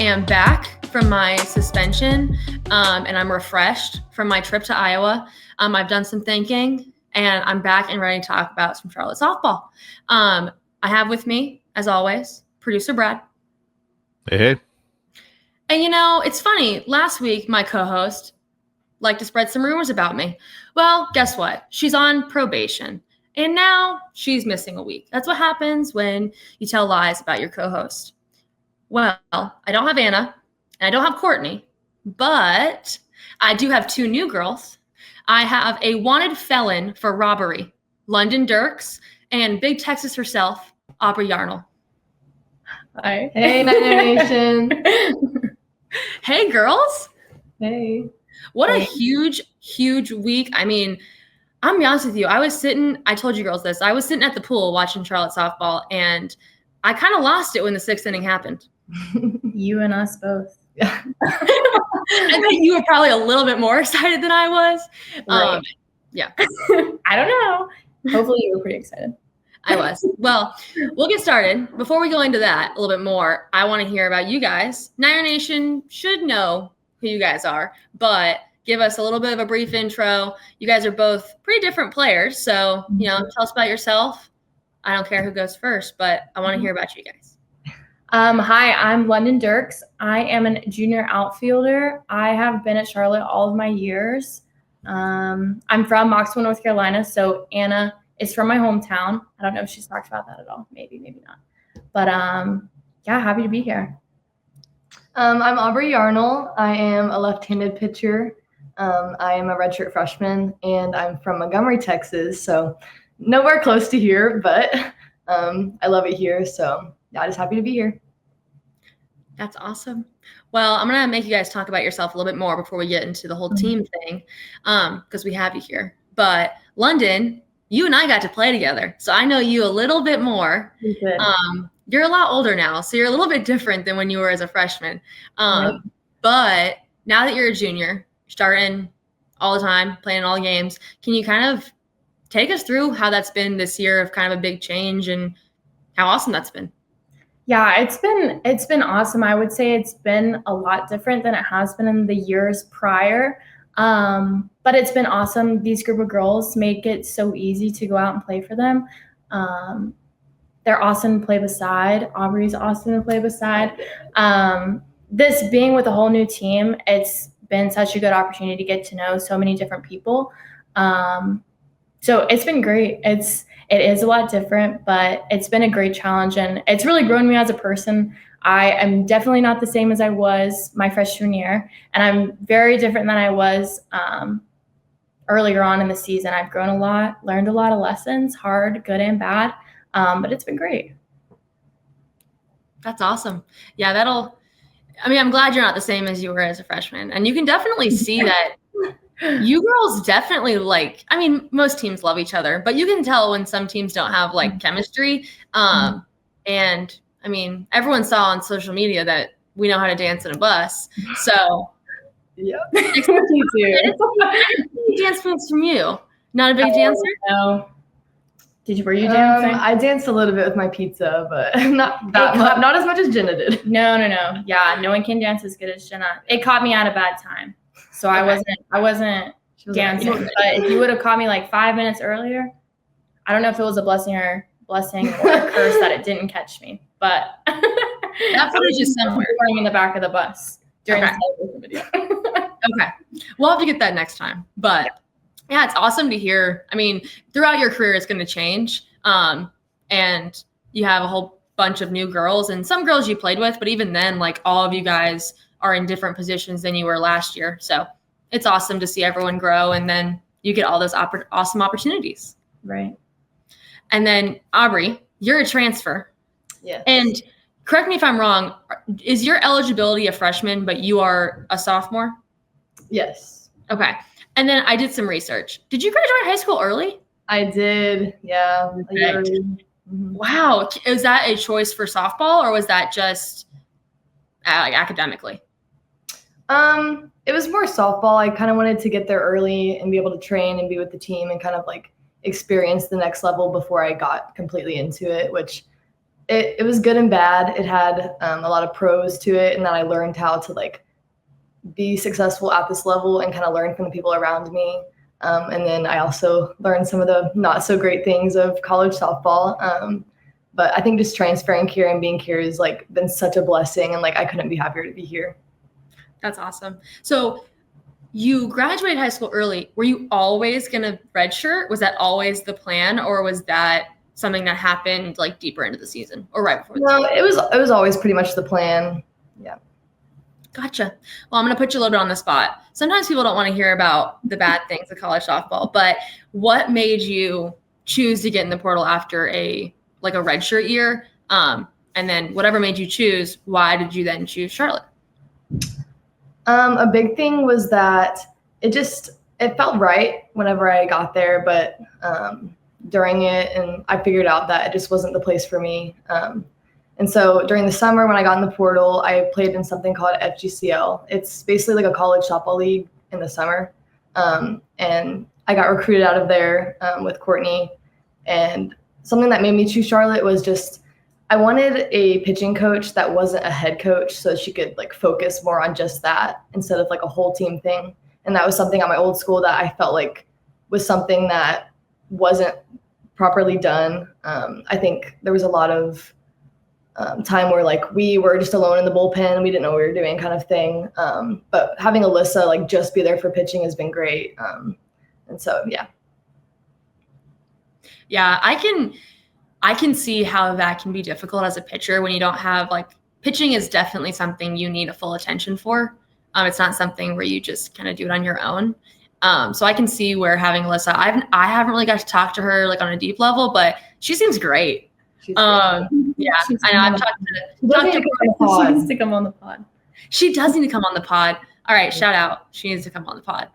am back from my suspension, and I'm refreshed from my trip to Iowa. I've done some thinking, and I'm back and ready to talk about some Charlotte softball. I have with me, as always, producer Brad. Hey. And it's funny. Last week, my co-host liked to spread some rumors about me. Well, guess what? She's on probation. And now she's missing a week. That's what happens when you tell lies about your co-host. Well, I don't have Anna, and I don't have Courtney, but I do have two new girls. I have a wanted felon for robbery, London Dirks, and Big Texas herself, Aubrey Yarnell. Hi. Hey, Nation. Hey, girls. Hey. What a huge, huge week. I mean, I'm gonna be honest with you. I told you girls this. I was sitting at the pool watching Charlotte softball, and I kind of lost it when the sixth inning happened. You and us both. I think you were probably a little bit more excited than I was. Right. Yeah. I don't know. Hopefully you were pretty excited. I was. Well, we'll get started. Before we go into that a little bit more, I want to hear about you guys. Niner Nation should know who you guys are, but give us a little bit of a brief intro. You guys are both pretty different players, so, tell us about yourself. I don't care who goes first, but I want to hear about you guys. Hi, I'm London Dirks. I am a junior outfielder. I have been at Charlotte all of my years. I'm from Knoxville, North Carolina, so Anna is from my hometown. I don't know if she's talked about that at all. Maybe not. But yeah, happy to be here. I'm Aubrey Yarnell. I am a left-handed pitcher. I am a redshirt freshman, and I'm from Montgomery, Texas, so nowhere close to here, but I love it here, so yeah, just happy to be here. That's awesome. Well, I'm going to make you guys talk about yourself a little bit more before we get into the whole team thing, because we have you here. But London, you and I got to play together, so I know you a little bit more. You're a lot older now, so you're a little bit different than when you were as a freshman. Right. But now that you're a junior, you're starting all the time, playing all the games, can you kind of take us through how that's been this year of kind of a big change and how awesome that's been? Yeah, it's been awesome. I would say it's been a lot different than it has been in the years prior. But it's been awesome. These group of girls make it so easy to go out and play for them. They're awesome to play beside. Aubrey's awesome to play beside. This being with a whole new team, it's been such a good opportunity to get to know so many different people. So it's been great. It is a lot different, but it's been a great challenge, and it's really grown me as a person. I am definitely not the same as I was my freshman year, and I'm very different than I was earlier on in the season. I've grown a lot, learned a lot of lessons, hard, good, and bad, but it's been great. That's awesome. Yeah, I'm glad you're not the same as you were as a freshman, and you can definitely see that. You girls definitely most teams love each other, but you can tell when some teams don't have chemistry. And I mean, everyone saw on social media that we know how to dance in a bus. So Yeah. Dance moves from you. Not a big dancer? No. Were you dancing? I danced a little bit with my pizza, but not as much as Jenna did. No. Yeah, no one can dance as good as Jenna. It caught me at a bad time. So I wasn't dancing, but if you would have caught me 5 minutes earlier, I don't know if it was a blessing or a curse that it didn't catch me, but that footage is somewhere in the back of the bus during the celebration video. Okay, we'll have to get that next time. But yeah, it's awesome to hear. I mean, throughout your career, it's going to change, and you have a whole bunch of new girls and some girls you played with, but even then, all of you guys are in different positions than you were last year. So it's awesome to see everyone grow, and then you get all those awesome opportunities. Right. And then Aubrey, you're a transfer. Yes. And correct me if I'm wrong, is your eligibility a freshman, but you are a sophomore? Yes. Okay. And then I did some research. Did you graduate high school early? I did. Yeah. Wow. Is that a choice for softball, or was that just academically? It was more softball. I kind of wanted to get there early and be able to train and be with the team and kind of experience the next level before I got completely into it, which it was good and bad. It had a lot of pros to it, and then I learned how to like be successful at this level and kind of learn from the people around me. And then I also learned some of the not so great things of college softball. But I think just transferring here and being here has like been such a blessing, and like I couldn't be happier to be here. That's awesome. So you graduated high school early. Were you always going to redshirt? Was that always the plan, or was that something that happened like deeper into the season or right before the No, season? it was always pretty much the plan. Yeah. Gotcha. Well, I'm going to put you a little bit on the spot. Sometimes people don't want to hear about the bad things of college softball, but what made you choose to get in the portal after a redshirt year? And then whatever made you choose, why did you then choose Charlotte? A big thing was that it felt right whenever I got there, but during it, and I figured out that it just wasn't the place for me. And so during the summer when I got in the portal, I played in something called FGCL. It's basically like a college softball league in the summer. And I got recruited out of there with Courtney. And something that made me choose Charlotte was just I wanted a pitching coach that wasn't a head coach, so she could like focus more on just that instead of like a whole team thing. And that was something at my old school that I felt like was something that wasn't properly done. I think there was a lot of time where like we were just alone in the bullpen, we didn't know what we were doing, kind of thing. But having Alyssa like just be there for pitching has been great. And so Yeah, I can see how that can be difficult as a pitcher when you don't have like pitching is definitely something you need a full attention for. It's not something where you just kind of do it on your own. So I can see where having Alyssa, I haven't really got to talk to her like on a deep level, but she seems great. Yeah, I know. I've talked to She needs to come on the pod. She does need to come on the pod. All right, shout out. She needs to come on the pod.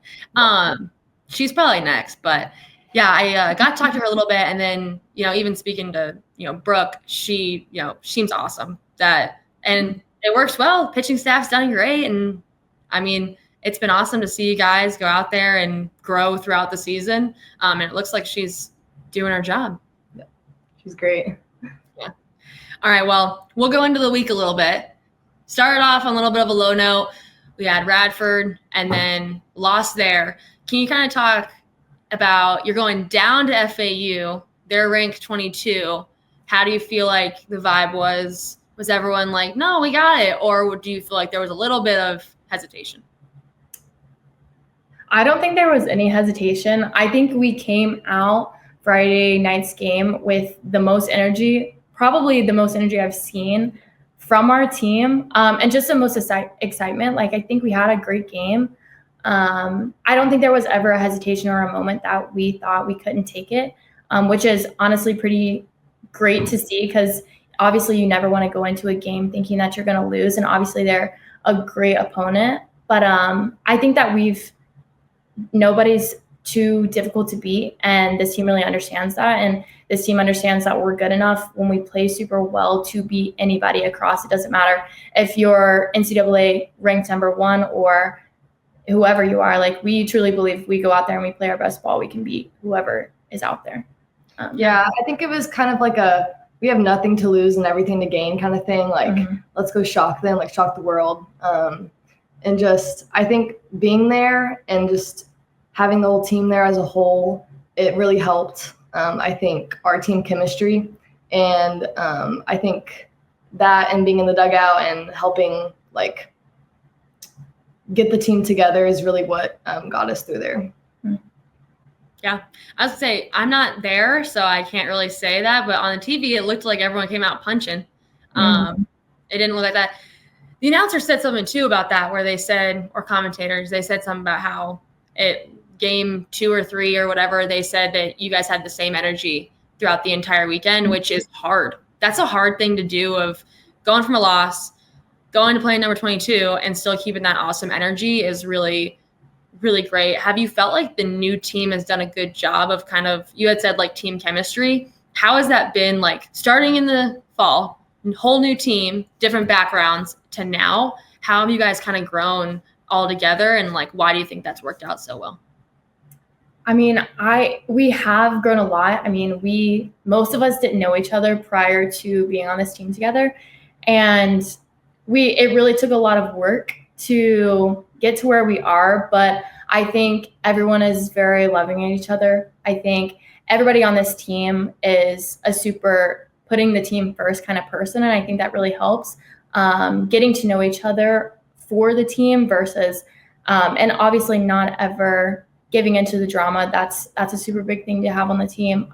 She's probably next, but yeah, I got to talk to her a little bit, and then even speaking to Brooke, she seems awesome. And it works well. Pitching staff's done great, and I mean it's been awesome to see you guys go out there and grow throughout the season. And it looks like she's doing her job. Yeah, she's great. Yeah. All right. Well, we'll go into the week a little bit. Started off on a little bit of a low note. We had Radford and then lost there. Can you kind of talk about you're going down to FAU? They're ranked 22. How do you feel like the vibe was? Was everyone like, no, we got it? Or do you feel like there was a little bit of hesitation? I don't think there was any hesitation. I think we came out Friday night's game with the most energy, probably the most energy I've seen from our team, and just the most excitement. Like, I think we had a great game. I don't think there was ever a hesitation or a moment that we thought we couldn't take it, which is honestly pretty great to see, because obviously you never want to go into a game thinking that you're going to lose, and obviously they're a great opponent. But I think that nobody's too difficult to beat, and this team really understands that, and this team understands that we're good enough when we play super well to beat anybody across. It doesn't matter if you're NCAA ranked #1 or whoever you are. Like, we truly believe if we go out there and we play our best ball, we can beat whoever is out there. Yeah, I think it was kind of like we have nothing to lose and everything to gain kind of thing. Like, let's go shock them, like shock the world. And just, I think being there and just having the whole team there as a whole, it really helped, I think, our team chemistry. And I think that and being in the dugout and helping, like, get the team together is really what got us through there. Yeah, I was gonna say, I'm not there, so I can't really say that. But on the TV, it looked like everyone came out punching. It didn't look like that. The announcer said something too about that, where they said, or commentators, they said something about how game 2 or 3 or whatever, they said that you guys had the same energy throughout the entire weekend, which is hard. That's a hard thing to do, of going from a loss, going to play number 22 and still keeping that awesome energy is really, really great. Have you felt like the new team has done a good job of kind of, you had said like team chemistry. How has that been, like starting in the fall, whole new team, different backgrounds, to now? How have you guys kind of grown all together, and like, why do you think that's worked out so well? I mean, we have grown a lot. I mean, most of us didn't know each other prior to being on this team together, and it really took a lot of work to get to where we are. But I think everyone is very loving at each other. I think everybody on this team is a super putting the team first kind of person, and I think that really helps getting to know each other for the team versus, and obviously not ever giving into the drama. That's a super big thing to have on the team.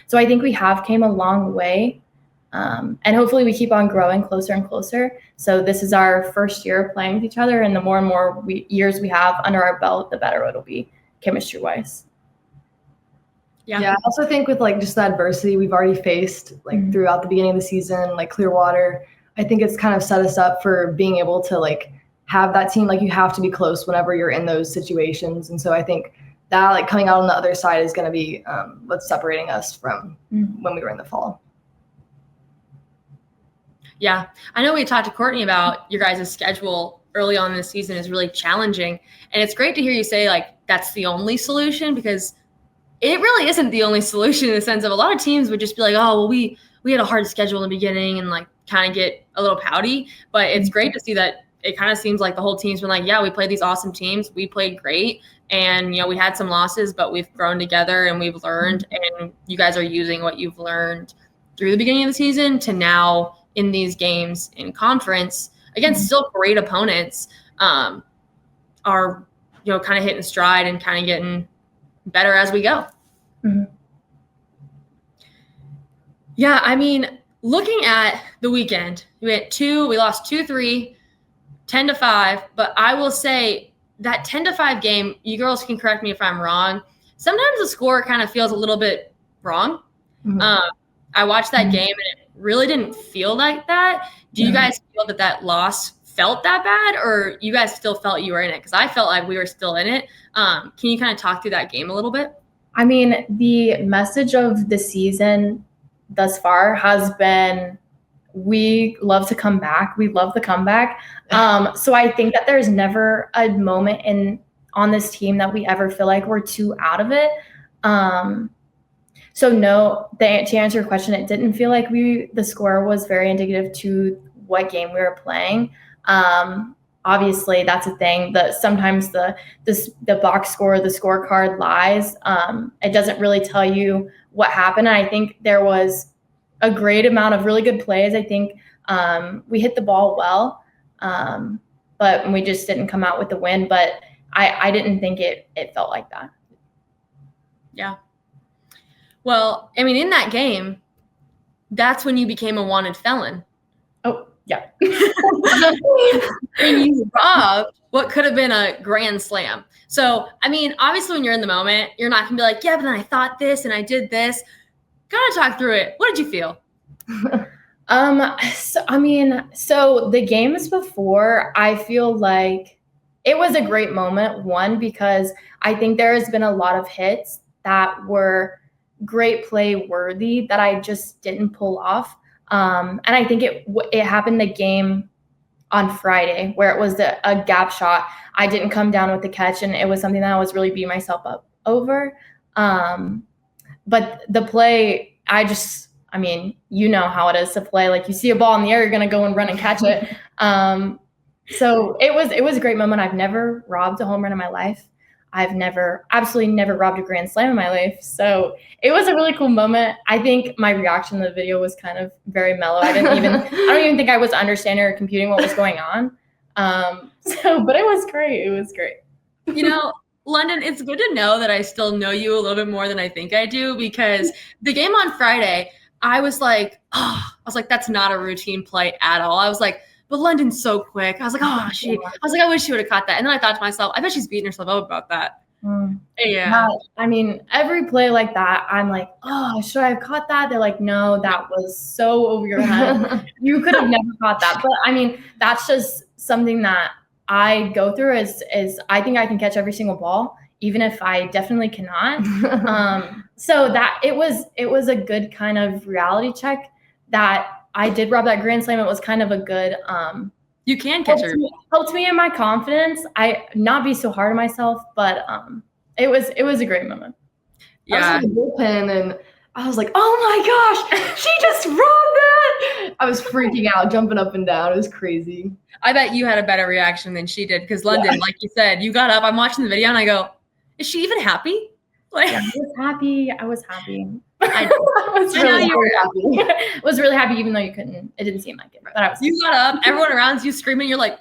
So I think we have came a long way, and hopefully we keep on growing closer and closer. So this is our first year playing with each other, and the more and more years we have under our belt, the better it'll be chemistry wise. Yeah, I also think with like just the adversity we've already faced like throughout the beginning of the season, like Clearwater, I think it's kind of set us up for being able to like have that team. Like you have to be close whenever you're in those situations. And so I think that like coming out on the other side is going to be what's separating us from when we were in the fall. Yeah, I know we talked to Courtney about your guys' schedule early on in the season is really challenging. And it's great to hear you say like that's the only solution, because it really isn't the only solution in the sense of a lot of teams would just be like, oh, well, we had a hard schedule in the beginning and like kind of get a little pouty. But it's great to see that it kind of seems like the whole team's been like, yeah, we played these awesome teams. We played great. And, we had some losses, but we've grown together and we've learned. And you guys are using what you've learned through the beginning of the season to now in these games in conference against still great opponents are, kind of hitting stride and kind of getting better as we go. Yeah, I mean, looking at the weekend, we lost 2-3, 10-5, but I will say that 10-5 game, you girls can correct me if I'm wrong. Sometimes the score kind of feels a little bit wrong. I watched that game and it really didn't feel like that. Do you guys feel that loss felt that bad, or you guys still felt you were in it? Because I felt like we were still in it. Can you kind of talk through that game a little bit? I mean, the message of the season thus far has been we love to come back. We love the comeback. So I think that there's never a moment on this team that we ever feel like we're too out of it. So no, to answer your question, it didn't feel like the score was very indicative to what game we were playing. Obviously that's a thing that sometimes the box score, the scorecard lies. It doesn't really tell you what happened. And I think there was a great amount of really good plays. I think we hit the ball well, but we just didn't come out with the win. But I didn't think it felt like that. Yeah. Well, I mean, in that game, that's when you became a wanted felon. Oh, yeah. And you robbed what could have been a grand slam. So, I mean, obviously when you're in the moment, you're not going to be like, yeah, but then I thought this and I did this. Kind of talk through it. What did you feel? So the games before, I feel like it was a great moment. One, because I think there has been a lot of hits that were great play worthy that I just didn't pull off. And I think it happened the game on Friday where it was a gap shot. I didn't come down with the catch, and it was something that I was really beating myself up over. But the play, you know how it is to play. Like you see a ball in the air, you're going to go and run and catch it. So it was a great moment. I've never robbed a home run in my life. I've absolutely never robbed a grand slam in my life. So it was a really cool moment. I think my reaction to the video was kind of very mellow. I don't even think I was understanding or computing what was going on. But it was great. It was great. London, it's good to know that I still know you a little bit more than I think I do, because the game on Friday, I was like, that's not a routine play at all. I was like, but London's so quick. I was like, I wish she would have caught that. And then I thought to myself, I bet she's beating herself up about that. Yeah. I mean, every play like that, I'm like, should I have caught that? They're like, no, that was so over your head. You could have never caught that. But I mean, that's just something that I go through is I think I can catch every single ball, even if I definitely cannot. So that it was a good kind of reality check that I did rob that grand slam. It was kind of a good you can catch her. Helped me in my confidence. I not be so hard on myself, but it was a great moment. I was in the bullpen and I was like, oh my gosh, she just robbed that. I was freaking out, jumping up and down. It was crazy. I bet you had a better reaction than she did because London, like you said, you got up. I'm watching the video and I go, is she even happy? Like, I was happy. I was really happy. I was really happy, even though you couldn't. It didn't seem like it, but I was. You got up. Everyone around you screaming. You're like,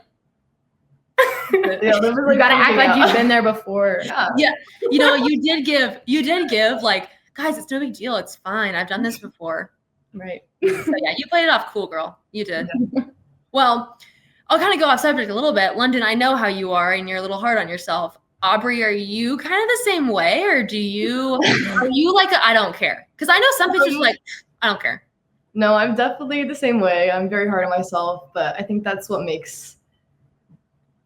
yeah, you gotta act like you've been there before. Yeah. You know, you did give like, guys, it's no big deal. It's fine. I've done this before. Right. So yeah, you played it off cool, girl. You did. Well, I'll kind of go off subject a little bit. London, I know how you are and you're a little hard on yourself. Aubrey, are you kind of the same way, or are you like I don't care? Because I know some pitchers are like, I don't care. No, I'm definitely the same way. I'm very hard on myself, but I think that's what makes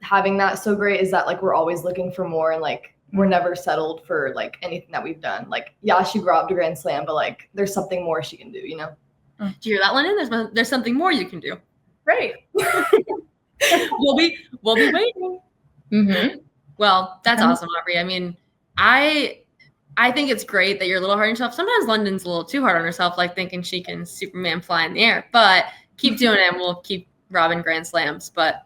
having that so great is that like we're always looking for more and like we're never settled for like anything that we've done. Like, yeah, she robbed a grand slam, but like there's something more she can do, you know? Do you hear that, London? There's something more you can do. Right. we'll be waiting. Mm-hmm. Well, that's awesome, Aubrey. I mean, I think it's great that you're a little hard on yourself. Sometimes London's a little too hard on herself, like thinking she can Superman fly in the air. But keep doing it, and we'll keep robbing grand slams. But,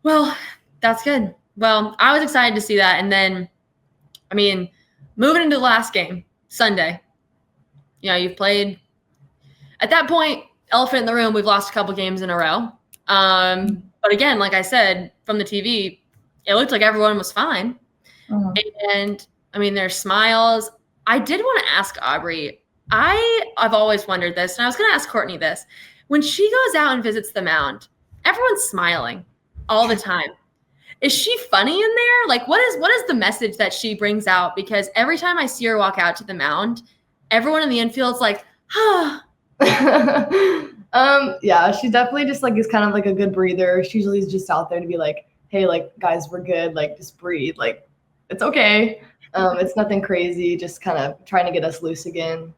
well, that's good. Well, I was excited to see that. And then, I mean, moving into the last game, Sunday, you know, you've played – at that point, elephant in the room, we've lost a couple games in a row. But again, like I said, from the TV, it looked like everyone was fine. And, I mean, there's smiles. I did want to ask Aubrey, I've always wondered this, and I was going to ask Courtney this. When she goes out and visits the mound, everyone's smiling all the time. Is she funny in there? Like, what is the message that she brings out? Because every time I see her walk out to the mound, everyone in the infield's like, yeah, she definitely just like is kind of like a good breather. She usually is just out there to be like, hey, like, guys, we're good. Like, just breathe. Like, it's okay. It's nothing crazy. Just kind of trying to get us loose again.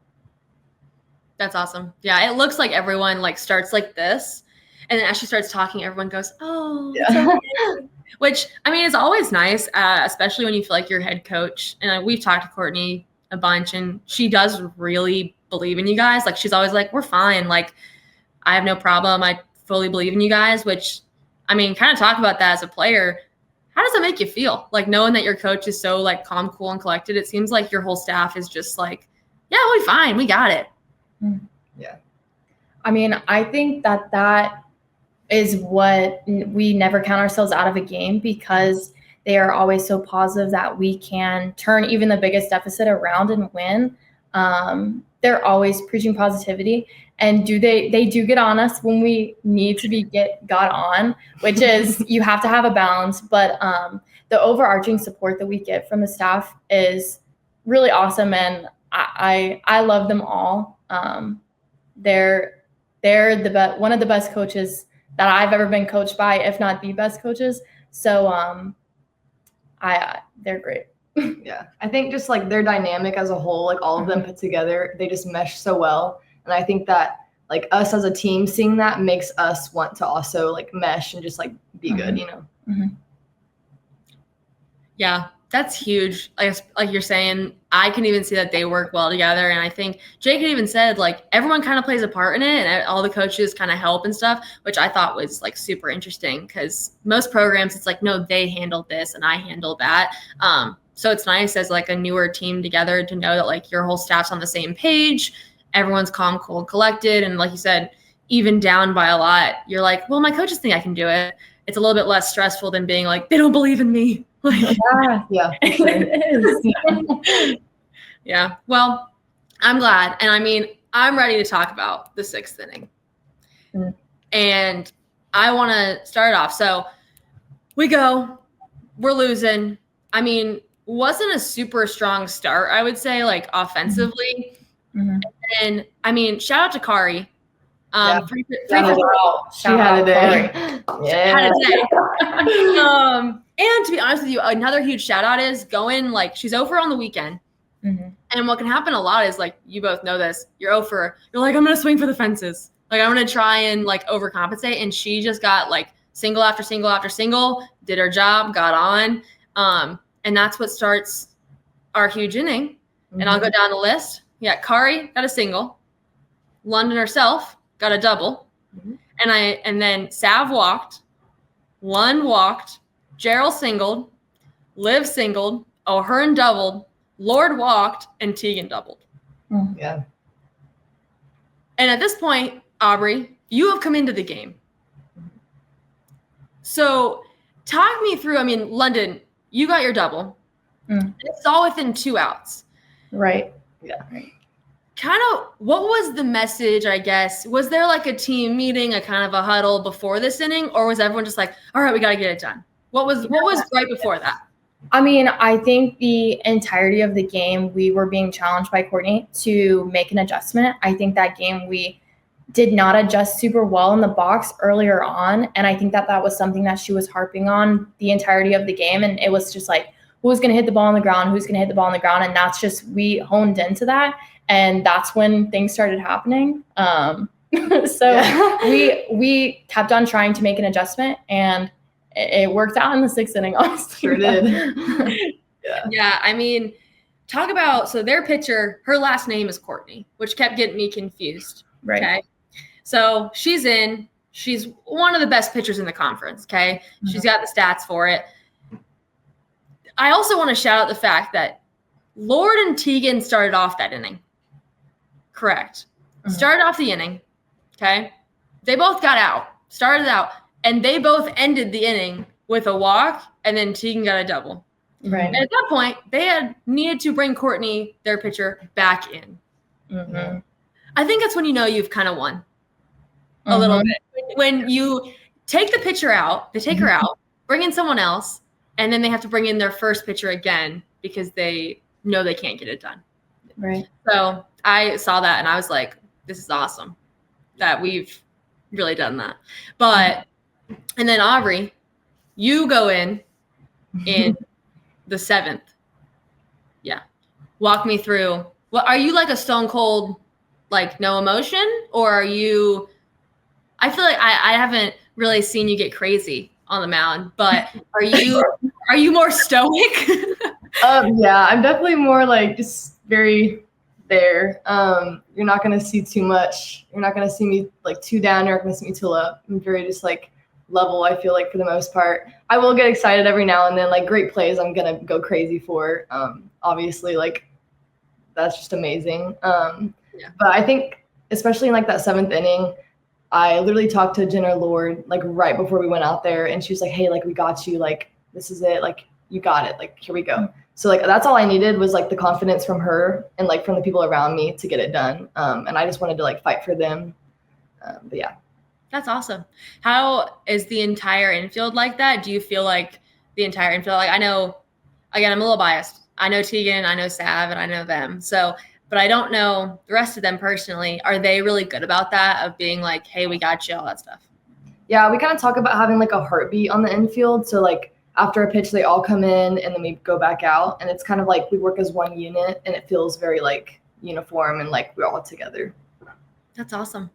That's awesome. Yeah, it looks like everyone like starts like this, and then as she starts talking, everyone goes, "Oh, yeah." Okay. Which I mean, it's always nice, especially when you feel like your head coach. And we've talked to Courtney a bunch, and she does really believe in you guys. Like, she's always like, "We're fine. Like, I have no problem. I fully believe in you guys." Which, I mean, kind of talk about that as a player. How does it make you feel? Like, knowing that your coach is so like calm, cool, and collected. It seems like your whole staff is just like, "Yeah, we'll be fine. We got it." Yeah. I mean, I think that is what we never count ourselves out of a game, because they are always so positive that we can turn even the biggest deficit around and win. They're always preaching positivity, and they do get on us when we need to got on, which is you have to have a balance. But the overarching support that we get from the staff is really awesome, and I love them all. They're one of the best coaches that I've ever been coached by, if not the best coaches. So they're great. Yeah, I think just like their dynamic as a whole, like all of them put together, they just mesh so well. And I think that like us as a team seeing that makes us want to also like mesh and just like be good, you know? Yeah, that's huge. Like you're saying, I can even see that they work well together. And I think Jake had even said, like, everyone kind of plays a part in it, and all the coaches kind of help and stuff, which I thought was like super interesting, because most programs, it's like, no, they handled this and I handled that. So it's nice as like a newer team together to know that like your whole staff's on the same page. Everyone's calm, cool, and collected. And like you said, even down by a lot, you're like, well, my coaches think I can do it. It's a little bit less stressful than being like, they don't believe in me. Like, yeah. It is. Yeah. Well, I'm glad. And I mean, I'm ready to talk about the 6th inning. And I want to start off. So we're losing. I mean, wasn't a super strong start, I would say, like offensively. And I mean, shout out to Kari. She had a day. Had a day. And to be honest with you, another huge shout out is going, like, she's over on the weekend. And what can happen a lot is, like, you both know this, you're over, you're like, I'm going to swing for the fences. Like, I'm going to try and like overcompensate. And she just got like single after single after single, did her job, got on. And that's what starts our huge inning, and I'll go down the list. Yeah, Kari got a single. London herself got a double. And then Sav walked. Lund walked. Gerald singled. Liv singled. O'Hearn doubled. Lord walked. And Tegan doubled. Yeah. And at this point, Aubrey, you have come into the game. So talk me through, I mean, London, you got your double. It's all within 2 outs. Right. Yeah. Kind of, what was the message, I guess? Was there like a team meeting, a kind of a huddle before this inning? Or was everyone just like, all right, we got to get it done? What was right before that? I mean, I think the entirety of the game, we were being challenged by Courtney to make an adjustment. I think that game we did not adjust super well in the box earlier on. And I think that was something that she was harping on the entirety of the game. And it was just like, who's going to hit the ball on the ground? Who's going to hit the ball on the ground? And that's just, we honed into that. And that's when things started happening. We kept on trying to make an adjustment, and it worked out in the 6th inning, honestly. Sure did. Yeah, I mean, talk about, so their pitcher, her last name is Courtney, which kept getting me confused. Right. Okay. So she's one of the best pitchers in the conference. Okay. She's got the stats for it. I also want to shout out the fact that Lord and Tegan started off that inning. Correct. Started off the inning. Okay. They both got out, started out, and they both ended the inning with a walk, and then Tegan got a double. Right. And at that point, they had needed to bring Courtney, their pitcher, back in. I think that's when you know you've kind of won a little bit. When you take the pitcher out, they take her out, bring in someone else, and then they have to bring in their first pitcher again because they know they can't get it done. Right. So I saw that and I was like, this is awesome that we've really done that. But, and then Aubrey, you go in the 7th. Yeah. Walk me through. Well, are you like a stone cold, like no emotion, or are you, I feel like I haven't really seen you get crazy on the mound, but are you more stoic? Yeah, I'm definitely more like just very there. You're not going to see too much. You're not going to see me like too down. You're not going to see me too up. I'm very just like level, I feel like, for the most part. I will get excited every now and then, like great plays I'm going to go crazy for. Obviously, like that's just amazing. But I think especially in like that 7th inning, I literally talked to Jenna Lord like right before we went out there, and she was like, hey, like we got you, like this is it, like you got it, like here we go. So like that's all I needed was like the confidence from her and like from the people around me to get it done. And I just wanted to like fight for them. But yeah. That's awesome. How is the entire infield like that? Do you feel like the entire infield, like I know, again, I'm a little biased. I know Tegan, I know Sav, and I know them. So, but I don't know the rest of them personally. Are they really good about that, of being like, hey, we got you, all that stuff? Yeah, we kind of talk about having like a heartbeat on the infield. So like after a pitch, they all come in and then we go back out. And it's kind of like we work as one unit, and it feels very like uniform and like we're all together. That's awesome.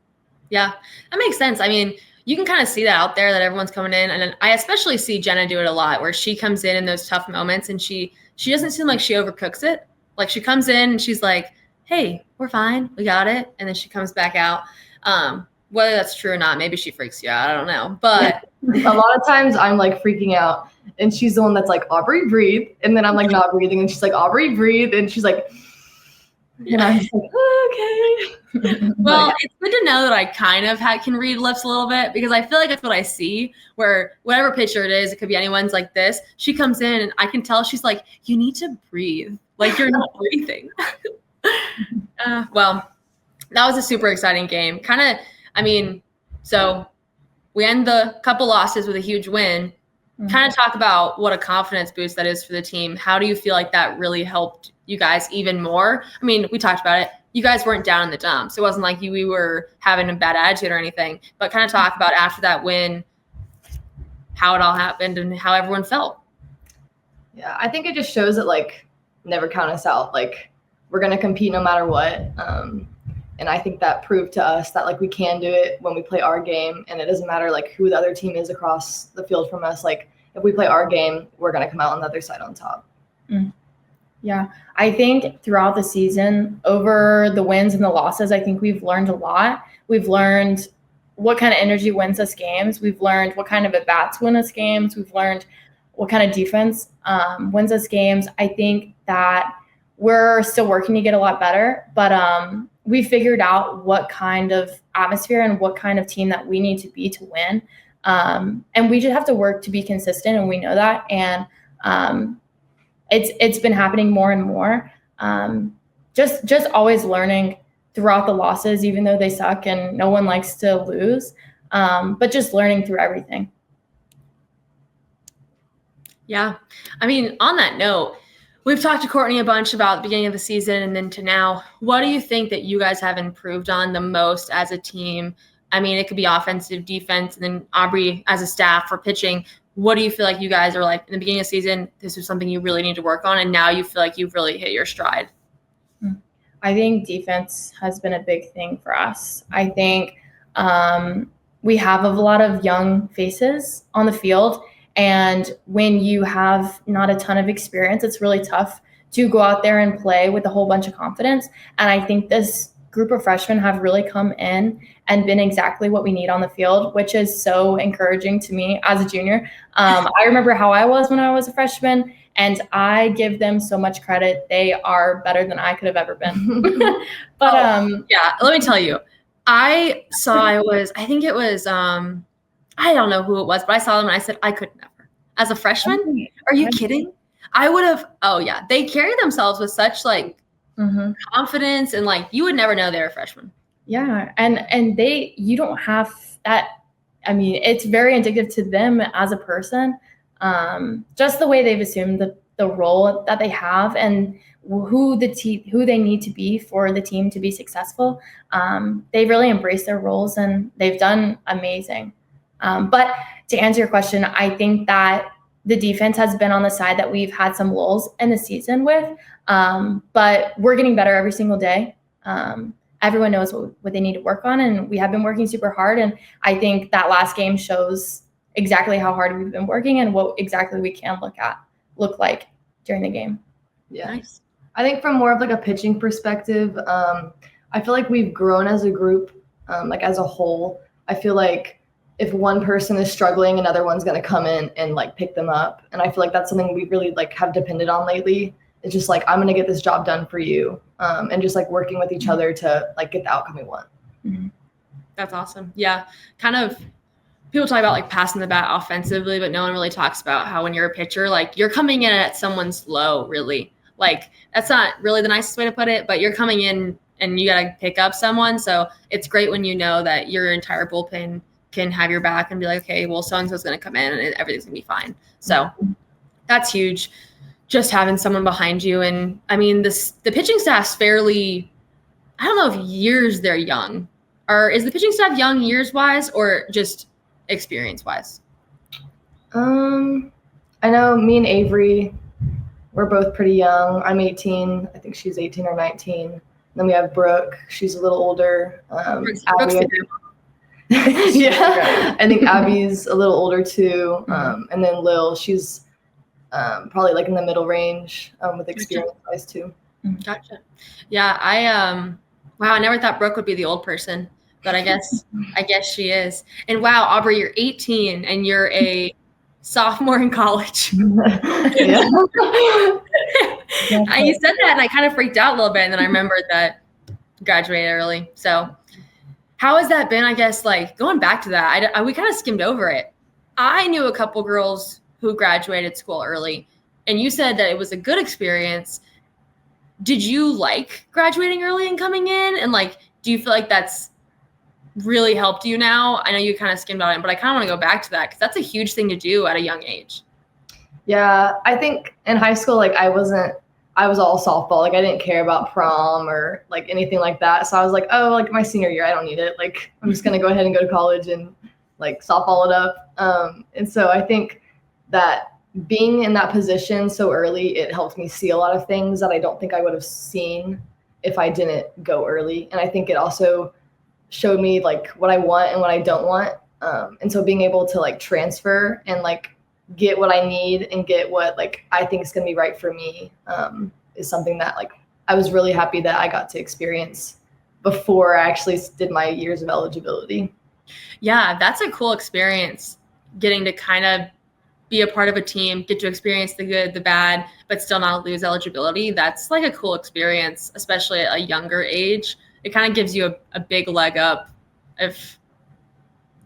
Yeah, that makes sense. I mean, you can kind of see that out there, that everyone's coming in. And then I especially see Jenna do it a lot, where she comes in those tough moments and she doesn't seem like she overcooks it. Like she comes in and she's like, hey, we're fine, we got it. And then she comes back out. Whether that's true or not, maybe she freaks you out, I don't know. But a lot of times I'm like freaking out, and she's the one that's like, Aubrey, breathe. And then I'm like not breathing, and she's like, Aubrey, breathe. And she's like, and I'm just like, okay. Well, it's good to know that I kind of can read lips a little bit, because I feel like that's what I see, where whatever pitcher it is, it could be anyone's like this. She comes in and I can tell she's like, you need to breathe. Like you're not breathing. Well, that was a super exciting game. Kind of, I mean, so we end the couple losses with a huge win. Kind of talk about what a confidence boost that is for the team. How do you feel like that really helped you guys even more? I mean, we talked about it. You guys weren't down in the dumps. It wasn't like we were having a bad attitude or anything, but kind of talk about after that win, how it all happened and how everyone felt. Yeah, I think it just shows that like never count us out. Like we're going to compete no matter what. And I think that proved to us that like we can do it when we play our game, and it doesn't matter like who the other team is across the field from us. Like if we play our game, we're going to come out on the other side on top. Yeah, I think throughout the season, over the wins and the losses, I think we've learned a lot. We've learned what kind of energy wins us games. We've learned what kind of at-bats win us games. We've learned what kind of defense wins us games. I think that we're still working to get a lot better, but we figured out what kind of atmosphere and what kind of team that we need to be to win. And we just have to work to be consistent, and we know that. And it's been happening more and more. Just always learning throughout the losses, even though they suck and no one likes to lose. But just learning through everything. Yeah. I mean, on that note, we've talked to Courtney a bunch about the beginning of the season and then to now. What do you think that you guys have improved on the most as a team? I mean, it could be offensive, defense, and then Aubrey as a staff for pitching. What do you feel like you guys are like in the beginning of the season? This is something you really need to work on, and now you feel like you've really hit your stride. I think defense has been a big thing for us. I think we have a lot of young faces on the field, and when you have not a ton of experience, it's really tough to go out there and play with a whole bunch of confidence. And I think this group of freshmen have really come in and been exactly what we need on the field, which is so encouraging to me as a junior. I remember how I was when I was a freshman, and I give them so much credit. They are better than I could have ever been. But yeah, let me tell you, I think it was, I don't know who it was, but I saw them and I said, I could never. As a freshman? Are you kidding? I would have, oh yeah. They carry themselves with such like confidence, and like you would never know they're a freshman. Yeah. And you don't have that. I mean, it's very indicative to them as a person. Just the way they've assumed the role that they have and who they need to be for the team to be successful. They've really embraced their roles and they've done amazing. But to answer your question, I think that the defense has been on the side that we've had some lulls in the season with, but we're getting better every single day. Everyone knows what they need to work on, and we have been working super hard. And I think that last game shows exactly how hard we've been working and what exactly we can look like during the game. Yeah. Nice. I think from more of like a pitching perspective, I feel like we've grown as a group, like as a whole. I feel like if one person is struggling, another one's going to come in and like pick them up. And I feel like that's something we really like have depended on lately. It's just like, I'm going to get this job done for you. And just like working with each other to like get the outcome we want. Mm-hmm. That's awesome. Yeah. Kind of people talk about like passing the bat offensively, but no one really talks about how when you're a pitcher, like you're coming in at someone's low, really. Like that's not really the nicest way to put it, but you're coming in and you got to pick up someone. So it's great when you know that your entire bullpen can have your back and be like, okay, well, so-and-so's going to come in and everything's going to be fine. So that's huge. Just having someone behind you. And I mean, the pitching staff's fairly, I don't know if years they're young. Is the pitching staff young years wise or just experience wise? I know me and Avery, we're both pretty young. I'm 18. I think she's 18 or 19. Then we have Brooke. She's a little older. Abby, yeah, I think Abby's a little older too. And then Lil, she's probably like in the middle range with experience wise too. Gotcha. Yeah, I never thought Brooke would be the old person, but I guess she is. And wow, Aubrey, you're 18 and you're a sophomore in college. You said that and I kind of freaked out a little bit, and then I remembered that you graduated early. So how has that been? I guess like going back to that, we kind of skimmed over it. I knew a couple girls who graduated school early, and you said that it was a good experience. Did you like graduating early and coming in? And like, do you feel like that's really helped you now? I know you kind of skimmed on it, but I kind of want to go back to that because that's a huge thing to do at a young age. Yeah, I think in high school, like I was all softball. Like I didn't care about prom or like anything like that. So I was like, oh, like my senior year, I don't need it. Like I'm just going to go ahead and go to college and like softball it up. And so I think that being in that position so early, it helped me see a lot of things that I don't think I would have seen if I didn't go early. And I think it also showed me like what I want and what I don't want. And so being able to like transfer and like get what I need and get what like I think is going to be right for me is something that like I was really happy that I got to experience before I actually did my years of eligibility. Yeah, that's a cool experience, getting to kind of be a part of a team, get to experience the good, the bad, but still not lose eligibility. That's like a cool experience, especially at a younger age. It kind of gives you a big leg up. If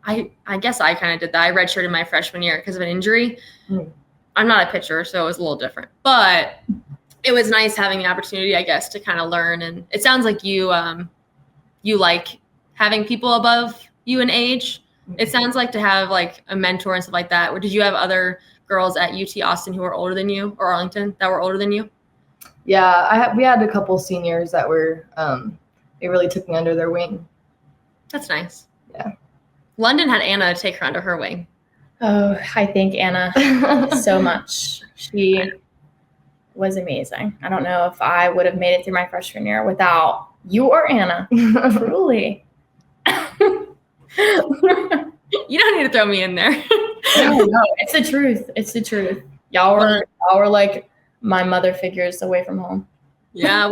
I guess I kind of did that. I redshirted my freshman year because of an injury. I'm not a pitcher, so it was a little different. But it was nice having the opportunity, I guess, to kind of learn. And it sounds like you like having people above you in age. It sounds like to have like a mentor and stuff like that. Or did you have other girls at UT Austin who were older than you, or Arlington that were older than you? Yeah, we had a couple seniors that were they really took me under their wing. That's nice. Yeah. London had Anna take her under her wing. Oh, I thank Anna so much. She was amazing. I don't know if I would have made it through my freshman year without you or Anna. Truly. You don't need to throw me in there. No, it's the truth. It's the truth. Y'all were like my mother figures away from home. Yeah,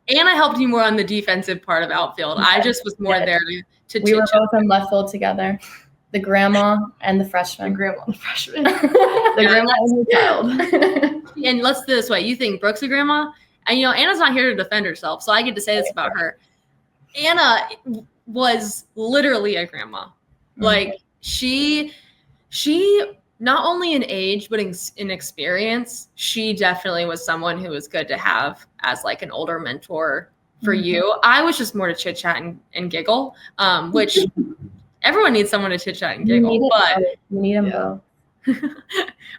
Anna helped you more on the defensive part of outfield. I just was more there to we were both in left field together. The grandma and the freshman. The grandma and the freshman. The grandma and the child. And let's do this way. You think Brooke's a grandma? And Anna's not here to defend herself, so I get to say this about her. Anna was literally a grandma. Like she not only in age but in experience, she definitely was someone who was good to have as like an older mentor for you. I was just more to chit chat and giggle, which everyone needs someone to chit chat and giggle. But you need them both.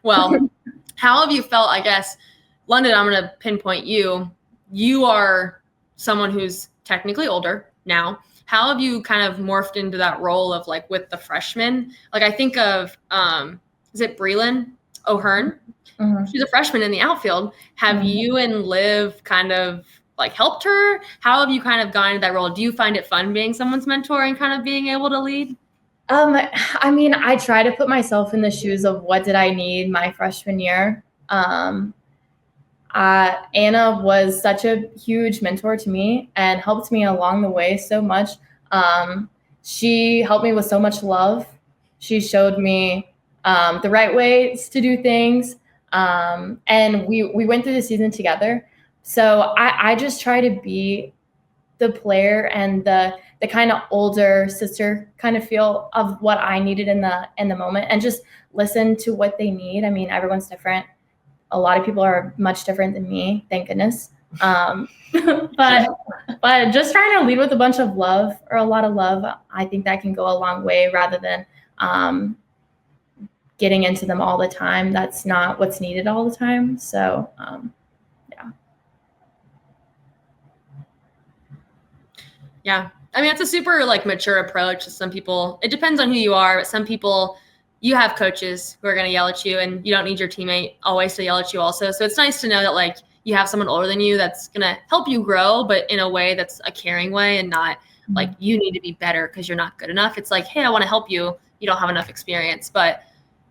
Well, how have you felt? I guess, London, I'm going to pinpoint you. You are someone who's technically older now. How have you kind of morphed into that role of like with the freshmen? Like I think of, is it Breland O'Hearn? She's a freshman in the outfield. Have you and Liv kind of like helped her? How have you kind of gone into that role? Do you find it fun being someone's mentor and kind of being able to lead? I mean, I try to put myself in the shoes of what did I need my freshman year. Anna was such a huge mentor to me and helped me along the way so much. She helped me with so much love. She showed me the right ways to do things. And we went through the season together. So I just try to be the player and the kind of older sister kind of feel of what I needed in the moment, and just listen to what they need. I mean, everyone's different. A lot of people are much different than me, thank goodness. But just trying to lead with a bunch of love, or a lot of love, I think that can go a long way, rather than getting into them all the time. That's not what's needed all the time. So yeah. I mean, it's a super like mature approach. Some people, it depends on who you are, but some people, you have coaches who are going to yell at you, and you don't need your teammate always to yell at you also. So it's nice to know that like you have someone older than you that's going to help you grow, but in a way that's a caring way, and not like you need to be better because you're not good enough. It's like, hey, I want to help you. You don't have enough experience. But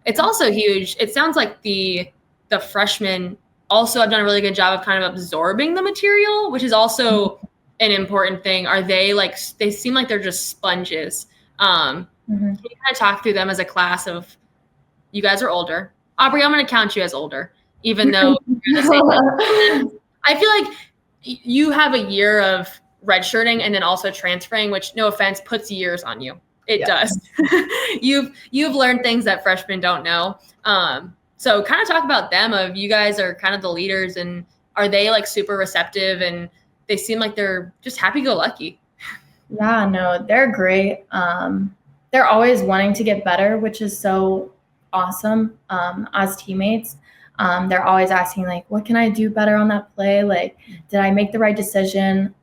it's also huge. It sounds like the freshmen also have done a really good job of kind of absorbing the material, which is also an important thing. Are they like, they seem like they're just sponges. Can you kind of talk through them as a class of, you guys are older. Aubrey, I'm going to count you as older, even though you're the same level. I feel like you have a year of redshirting and then also transferring, which, no offense, puts years on you. It does. You've learned things that freshmen don't know. So kind of talk about them, of you guys are kind of the leaders, and are they like super receptive, and they seem like they're just happy-go-lucky? Yeah, no, they're great. They're always wanting to get better, which is so awesome. As teammates, they're always asking like, what can I do better on that play? Like, did I make the right decision?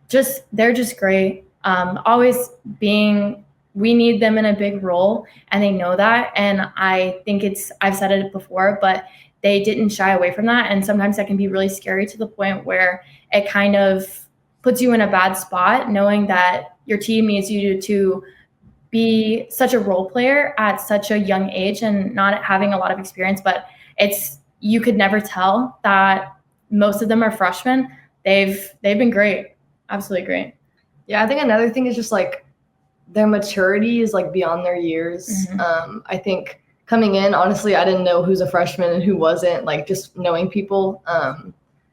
They're just great. Always being, we need them in a big role, and they know that. And I think I've said it before, but they didn't shy away from that. And sometimes that can be really scary, to the point where it kind of puts you in a bad spot, knowing that your team needs you to be such a role player at such a young age and not having a lot of experience. But you could never tell that most of them are freshmen. They've been great, absolutely great. Yeah, I think another thing is just like their maturity is like beyond their years. I think coming in, honestly, I didn't know who's a freshman and who wasn't, like just knowing people.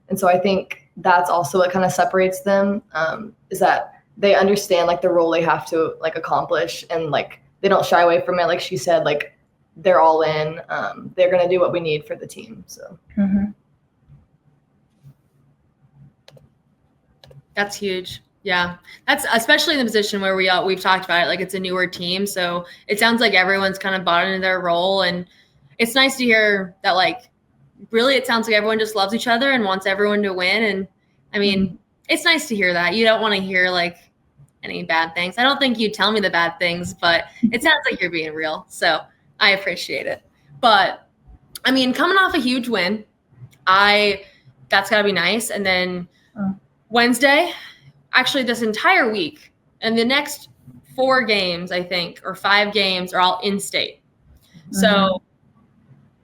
And so I think that's also what kind of separates them, is that they understand like the role they have to like accomplish, and like they don't shy away from it. Like she said, like they're all in. They're going to do what we need for the team. So That's huge. Yeah, that's especially in the position where we've talked about it. Like it's a newer team, so it sounds like everyone's kind of bought into their role, and it's nice to hear that. Like, really, it sounds like everyone just loves each other and wants everyone to win. And I mean, it's nice to hear that. You don't want to hear like any bad things. I don't think you tell me the bad things, but it sounds like you're being real. So I appreciate it. But I mean, coming off a huge win, that's gotta be nice. And then Wednesday, actually this entire week, and the next 4 games, I think, or 5 games are all in-state. So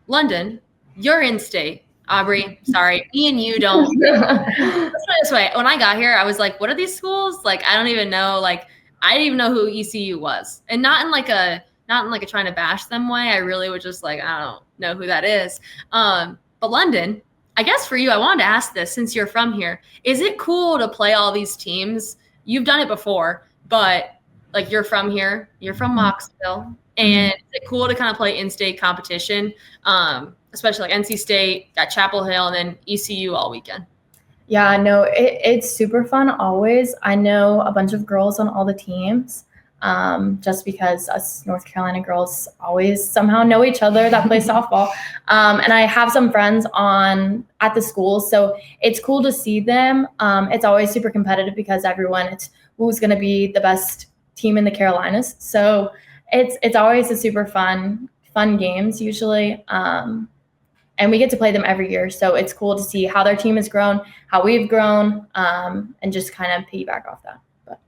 London, you're in-state. Aubrey, sorry, me and you don't. Let's put it this way. When I got here, I was like, what are these schools? Like, I don't even know. Like, I didn't even know who ECU was. And not in like a trying to bash them way. I really was just like, I don't know who that is. But London, I guess for you, I wanted to ask this since you're from here. Is it cool to play all these teams? You've done it before, but like you're from here, you're from Mocksville, and is it cool to kind of play in-state competition, especially like NC State, got Chapel Hill, and then ECU all weekend? Yeah, no, it's super fun always. I know a bunch of girls on all the teams, just because us North Carolina girls always somehow know each other that play softball. And I have some friends at the school, so it's cool to see them. It's always super competitive because it's who's going to be the best team in the Carolinas. So it's always a super fun games usually. And we get to play them every year. So it's cool to see how their team has grown, how we've grown, and just kind of piggyback off that. But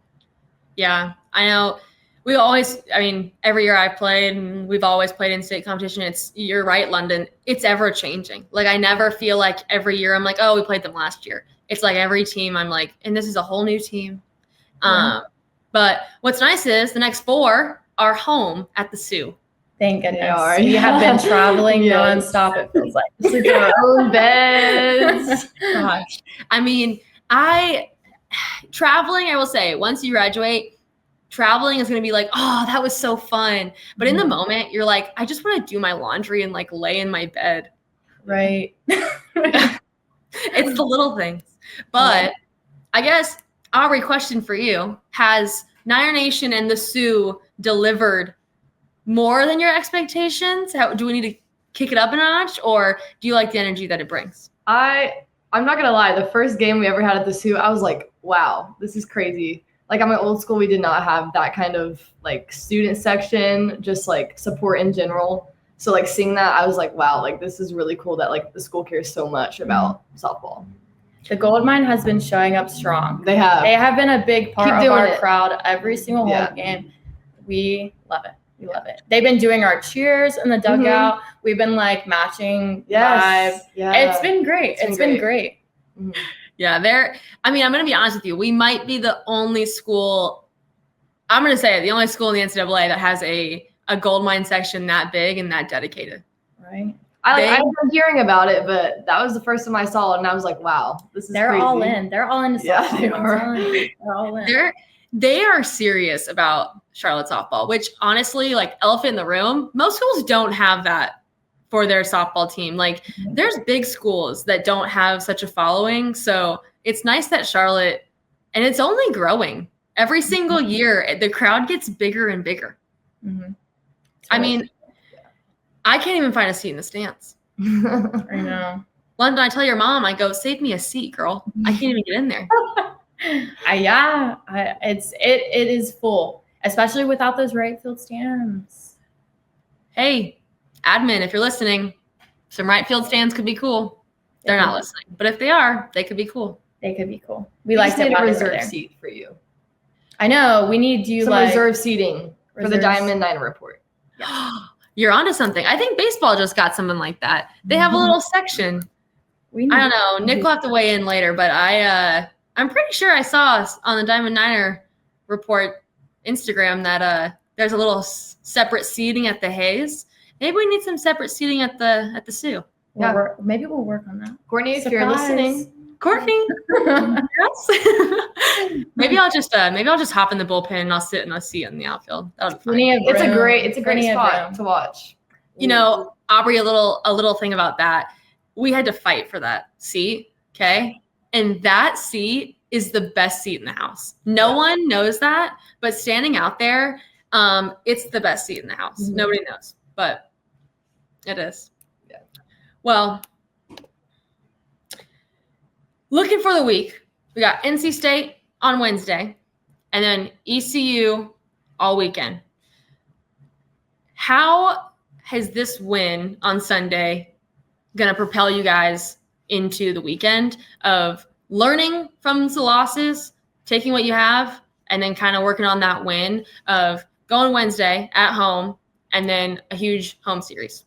yeah, I know every year I've played, and we've always played in state competition. You're right, London. It's ever changing. Like I never feel like every year I'm like, oh, we played them last year. It's like every team I'm like, and this is a whole new team. But what's nice is the next 4 are home at the Sioux. Thank goodness. We have been traveling nonstop, it feels like. Sleep in our own beds. Gosh. I mean, traveling, I will say, once you graduate, traveling is going to be like, oh, that was so fun. But in the moment, you're like, I just want to do my laundry and like lay in my bed. Right. It's the little things. But I guess, Aubrey, question for you. Has Niner Nation and the Sioux delivered more than your expectations? Do we need to kick it up a notch, or do you like the energy that it brings? I'm not going to lie. The first game we ever had at the Sioux, I was like, wow, this is crazy. Like at my old school, we did not have that kind of like student section, just like support in general. So like seeing that, I was like, wow, like this is really cool that like the school cares so much about softball. The Gold Mine has been showing up strong. They have been a big part of our crowd every single home game. We love it. We love it. They've been doing our cheers in the dugout. We've been like matching vibes. Yeah. It's been great. It's been great. Yeah, I'm going to be honest with you. We might be the only school, I'm going to say it, the only school in the NCAA that has a gold mine section that big and that dedicated. Right. I've been hearing about it, but that was the first time I saw it, and I was like, wow, this is crazy. They're all in. They're all into softball. Yeah, they are. They're all in. They are serious about Charlotte softball, which honestly, like elephant in the room, most schools don't have that for their softball team. Like there's big schools that don't have such a following. So it's nice that Charlotte, and it's only growing every single year. The crowd gets bigger and bigger. I mean, I can't even find a seat in the stands. I know. London, I tell your mom, I go, save me a seat, girl. I can't even get in there. It is full, especially without those right field stands. Hey, admin, if you're listening, some right field stands could be cool. They're not listening, but if they are, they could be cool. They could be cool. We like to have a reserve seat for you. I know. We need you some reserve seating for the Diamond Niner Report. You're onto something. I think baseball just got something like that. They have a little section. I don't know. Nick will have to weigh in later, but I'm pretty sure I saw on the Diamond Niner report Instagram that there's a little separate seating at the Hayes. Maybe we need some separate seating at the Sioux. Maybe we'll work on that. Courtney, if you're listening. Courtney, yes. maybe I'll just hop in the bullpen and I'll sit in a seat in the outfield. That'll be fun. It's a great spot to watch. You know, Aubrey, a little thing about that. We had to fight for that seat, okay? And that seat is the best seat in the house. No one knows that, but standing out there, it's the best seat in the house. Mm-hmm. Nobody knows, but it is. Yeah. Well, looking for the week, we got NC State on Wednesday, and then ECU all weekend. How has this win on Sunday going to propel you guys into the weekend of learning from the losses, taking what you have, and then kind of working on that win of going Wednesday at home and then a huge home series?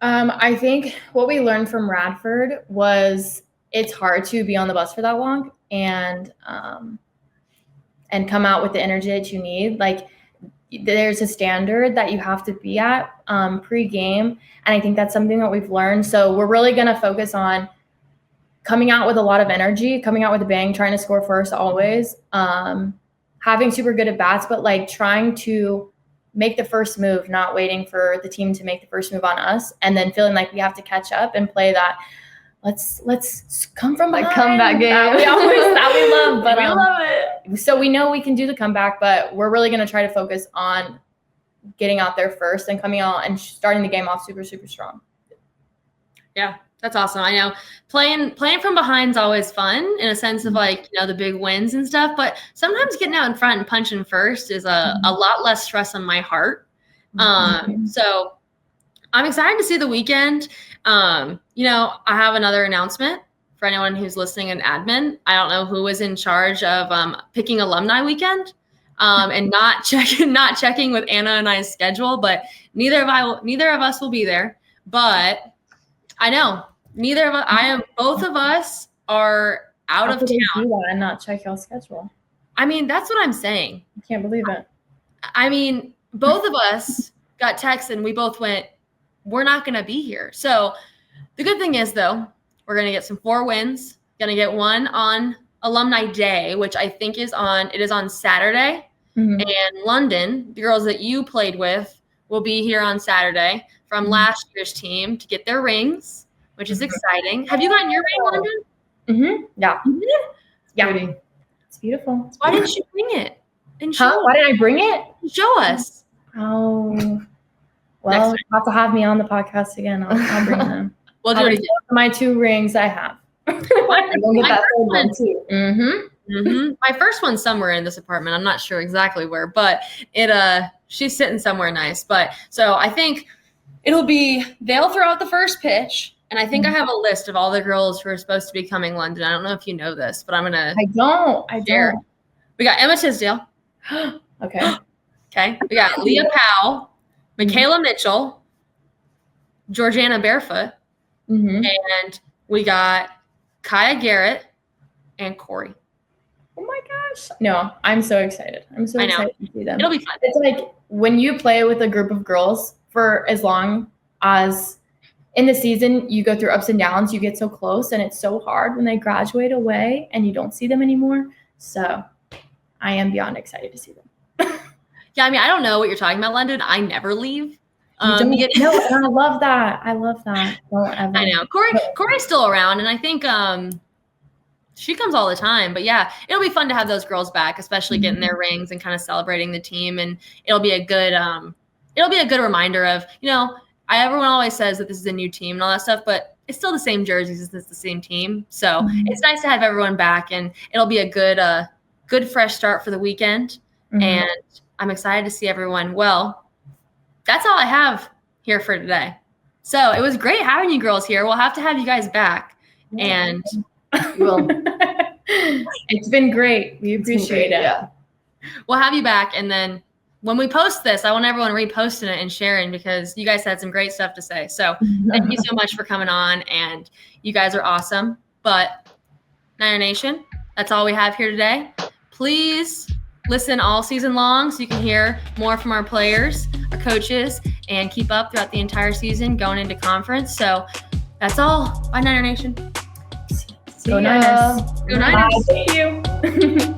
I think what we learned from Radford was it's hard to be on the bus for that long and come out with the energy that you need. Like, there's a standard that you have to be at pre-game, and I think that's something that we've learned. So we're really going to focus on coming out with a lot of energy, coming out with a bang, trying to score first always, having super good at bats, but like trying to make the first move, not waiting for the team to make the first move on us, and then feeling like we have to catch up and play that. Let's come from behind. Comeback game. That we love, but we love it. So we know we can do the comeback, but we're really going to try to focus on getting out there first and coming out and starting the game off super, super strong. Yeah, that's awesome. I know playing from behind is always fun in a sense of like, you know, the big wins and stuff, but sometimes getting out in front and punching first is a lot less stress on my heart. So I'm excited to see the weekend. You know, I have another announcement for anyone who's listening in admin. I don't know who was in charge of picking alumni weekend and not checking with Anna and I's schedule, but neither of us will be there. But I know both of us are out of town. And not check y'all's schedule. I mean, that's what I'm saying. I can't believe it. I mean, both of us got texts and we both went, we're not going to be here. So the good thing is, though, we're going to get some 4 wins. Going to get one on Alumni Day, which I think is on Saturday. Mm-hmm. And London, the girls that you played with, will be here on Saturday from last year's team to get their rings, which is exciting. Have you gotten your ring, London? Mm-hmm. Yeah. You did? Yeah. Pretty. It's beautiful. Why didn't you bring it? Why did I bring it? Show us. Oh. Well, you have to have me on the podcast again. I'll bring them. We'll do it again. My 2 rings I have. My first one's somewhere in this apartment. I'm not sure exactly where, but she's sitting somewhere nice. But so I think they'll throw out the first pitch. And I think I have a list of all the girls who are supposed to be coming London. I don't know if you know this, but I'm going to. I don't. We got Emma Tisdale. Okay. We got Leah Powell, Michaela Mitchell, Georgiana Barefoot, and we got Kaya Garrett and Corey. Oh my gosh. No, I'm so excited. I'm so excited to see them. It'll be fun. It's like when you play with a group of girls for as long as in the season, you go through ups and downs, you get so close, and it's so hard when they graduate away and you don't see them anymore. So I am beyond excited to see them. Yeah, I mean, I don't know what you're talking about, London. I never leave. No, and I love that. Don't ever. I know. Corey's still around, and I think she comes all the time. But yeah, it'll be fun to have those girls back, especially getting their rings and kind of celebrating the team. And it'll be a good reminder of, you know, everyone always says that this is a new team and all that stuff, but it's still the same jerseys. It's the same team. So it's nice to have everyone back, and it'll be a good fresh start for the weekend. And I'm excited to see everyone. Well, that's all I have here for today. So it was great having you girls here. We'll have to have you guys back. And it's been great. We appreciate it. Yeah. We'll have you back, and then when we post this, I want everyone reposting it and sharing because you guys had some great stuff to say. So thank you so much for coming on, and you guys are awesome. But Niner Nation, that's all we have here today. Please listen all season long so you can hear more from our players, our coaches, and keep up throughout the entire season going into conference. So that's all. Bye, Niner Nation. Go Niners. Go Niners. Bye. Thank you.